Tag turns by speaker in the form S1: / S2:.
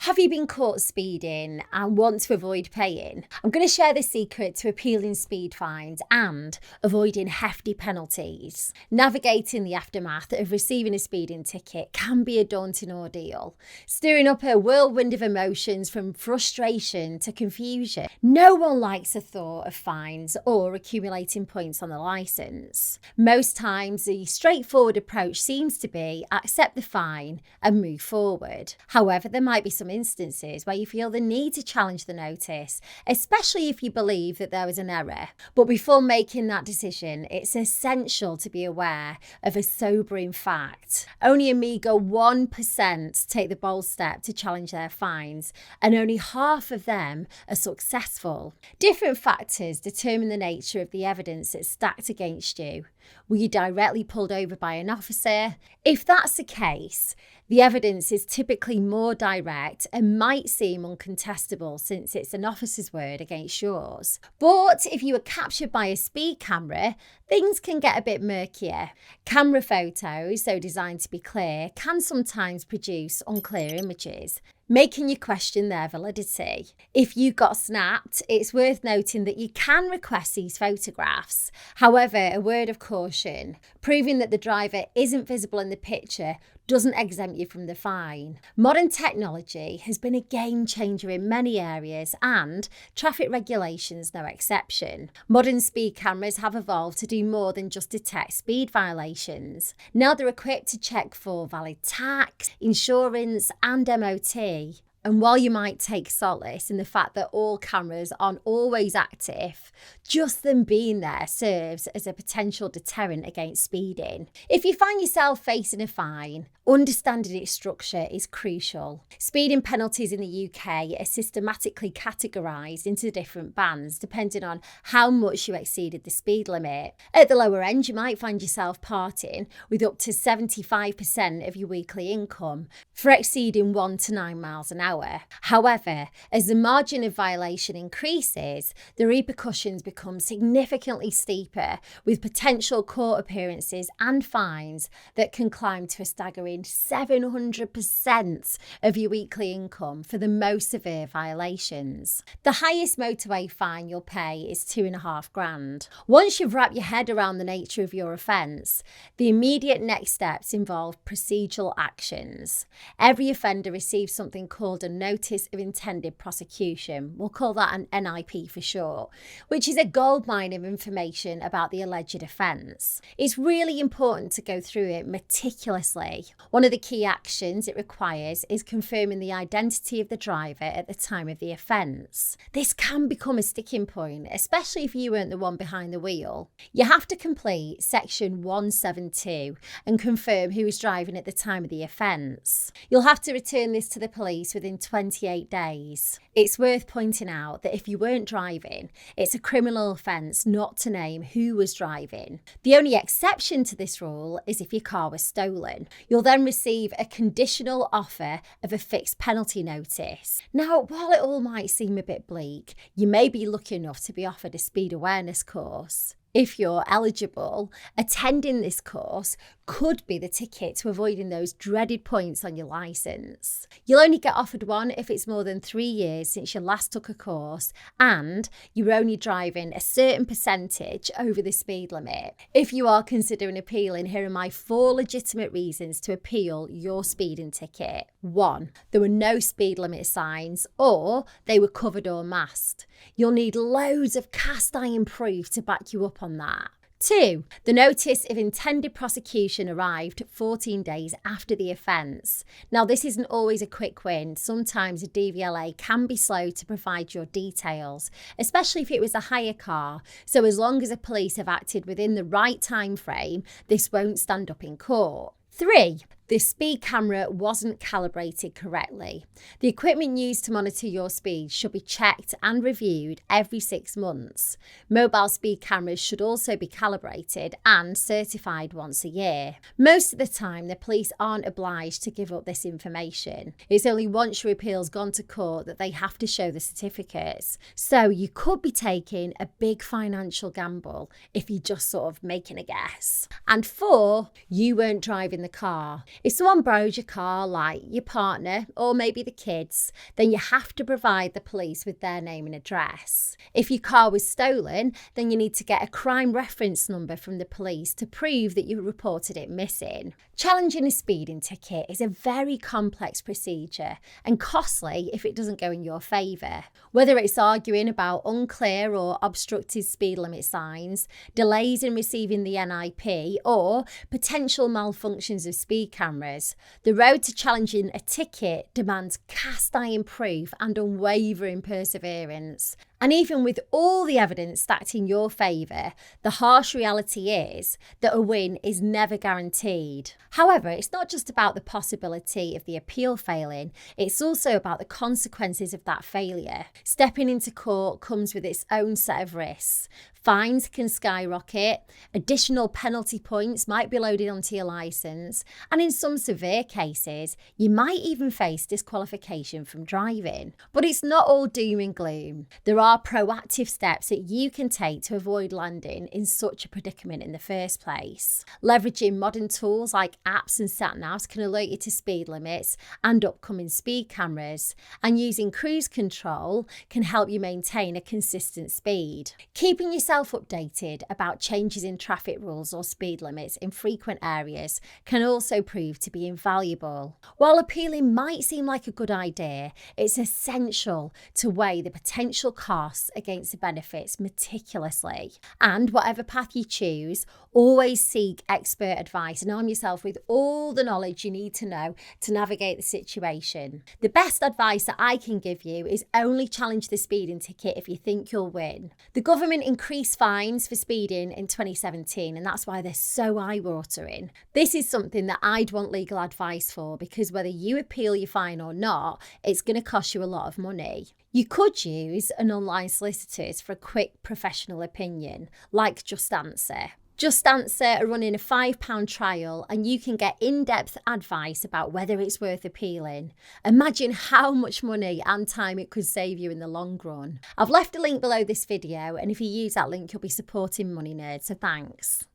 S1: Have you been caught speeding and want to avoid paying? I'm going to share the secret to appealing speed fines and avoiding hefty penalties. Navigating the aftermath of receiving a speeding ticket can be a daunting ordeal, stirring up a whirlwind of emotions from frustration to confusion. No one likes the thought of fines or accumulating points on the licence. Most times, the straightforward approach seems to be accept the fine and move forward. However, there might be some instances where you feel the need to challenge the notice, especially if you believe that there was an error. But before making that decision, it's essential to be aware of a sobering fact. Only a meagre 1% take the bold step to challenge their fines, and only half of them are successful. Different factors determine the nature of the evidence that's stacked against you. Were you directly pulled over by an officer? If that's the case, the evidence is typically more direct and might seem uncontestable since it's an officer's word against yours. But if you were captured by a speed camera, things can get a bit murkier. Camera photos, though designed to be clear, can sometimes produce unclear images, making you question their validity. If you got snapped, it's worth noting that you can request these photographs. However, a word of caution, proving that the driver isn't visible in the picture doesn't exempt you from the fine. Modern technology has been a game changer in many areas, and traffic regulations no exception. Modern speed cameras have evolved to do more than just detect speed violations. Now they're equipped to check for valid tax, insurance, and MOT. And while you might take solace in the fact that all cameras aren't always active, just them being there serves as a potential deterrent against speeding. If you find yourself facing a fine, understanding its structure is crucial. Speeding penalties in the UK are systematically categorised into different bands depending on how much you exceeded the speed limit. At the lower end, you might find yourself parting with up to 75% of your weekly income for exceeding 1 to 9 miles an hour. However, as the margin of violation increases, the repercussions become significantly steeper, with potential court appearances and fines that can climb to a staggering 700% of your weekly income for the most severe violations. The highest motorway fine you'll pay is £2,500. Once you've wrapped your head around the nature of your offence, the immediate next steps involve procedural actions. Every offender receives something called a Notice of Intended Prosecution. We'll call that an NIP for short, which is a goldmine of information about the alleged offence. It's really important to go through it meticulously. One of the key actions it requires is confirming the identity of the driver at the time of the offence. This can become a sticking point, especially if you weren't the one behind the wheel. You have to complete section 172 and confirm who was driving at the time of the offence. You'll have to return this to the police within 28 days. It's worth pointing out that if you weren't driving, it's a criminal offence not to name who was driving. The only exception to this rule is if your car was stolen. You'll then receive a conditional offer of a fixed penalty notice. Now, while it all might seem a bit bleak, you may be lucky enough to be offered a speed awareness course. If you're eligible, attending this course could be the ticket to avoiding those dreaded points on your licence. You'll only get offered one if it's more than 3 years since you last took a course and you're only driving a certain percentage over the speed limit. If you are considering appealing, here are my 4 legitimate reasons to appeal your speeding ticket. 1. There were no speed limit signs, or they were covered or masked. You'll need loads of cast iron proof to back you up on that. 2. The notice of intended prosecution arrived 14 days after the offence. Now, this isn't always a quick win. Sometimes a DVLA can be slow to provide your details, especially if it was a hire car. So as long as the police have acted within the right time frame, this won't stand up in court. 3. The speed camera wasn't calibrated correctly. The equipment used to monitor your speed should be checked and reviewed every 6 months. Mobile speed cameras should also be calibrated and certified once a year. Most of the time, the police aren't obliged to give up this information. It's only once your appeal's gone to court that they have to show the certificates. So you could be taking a big financial gamble if you're just sort of making a guess. And 4, you weren't driving the car. If someone borrows your car, like your partner or maybe the kids, then you have to provide the police with their name and address. If your car was stolen, then you need to get a crime reference number from the police to prove that you reported it missing. Challenging a speeding ticket is a very complex procedure and costly if it doesn't go in your favour. Whether it's arguing about unclear or obstructed speed limit signs, delays in receiving the NIP, or potential malfunctions of speed cameras, the road to challenging a ticket demands cast iron proof and unwavering perseverance. And even with all the evidence stacked in your favour, the harsh reality is that a win is never guaranteed. However, it's not just about the possibility of the appeal failing, it's also about the consequences of that failure. Stepping into court comes with its own set of risks. Fines can skyrocket, additional penalty points might be loaded onto your licence, and in some severe cases, you might even face disqualification from driving. But it's not all doom and gloom. There are proactive steps that you can take to avoid landing in such a predicament in the first place. Leveraging modern tools like apps and sat-navs can alert you to speed limits and upcoming speed cameras, and using cruise control can help you maintain a consistent speed. Keeping yourself updated about changes in traffic rules or speed limits in frequent areas can also prove to be invaluable. While appealing might seem like a good idea, it's essential to weigh the potential costs against the benefits meticulously. And whatever path you choose, always seek expert advice and arm yourself with all the knowledge you need to know to navigate the situation. The best advice that I can give you is only challenge the speeding ticket if you think you'll win. The government increased fines for speeding in 2017, and that's why they're so eye-watering. This is something that I'd want legal advice for, because whether you appeal your fine or not, it's going to cost you a lot of money. You could use an online solicitors for a quick professional opinion, like Just Answer. Just Answer are running a £5 trial and you can get in-depth advice about whether it's worth appealing. Imagine how much money and time it could save you in the long run. I've left a link below this video, and if you use that link, you'll be supporting Money Nerd, so thanks.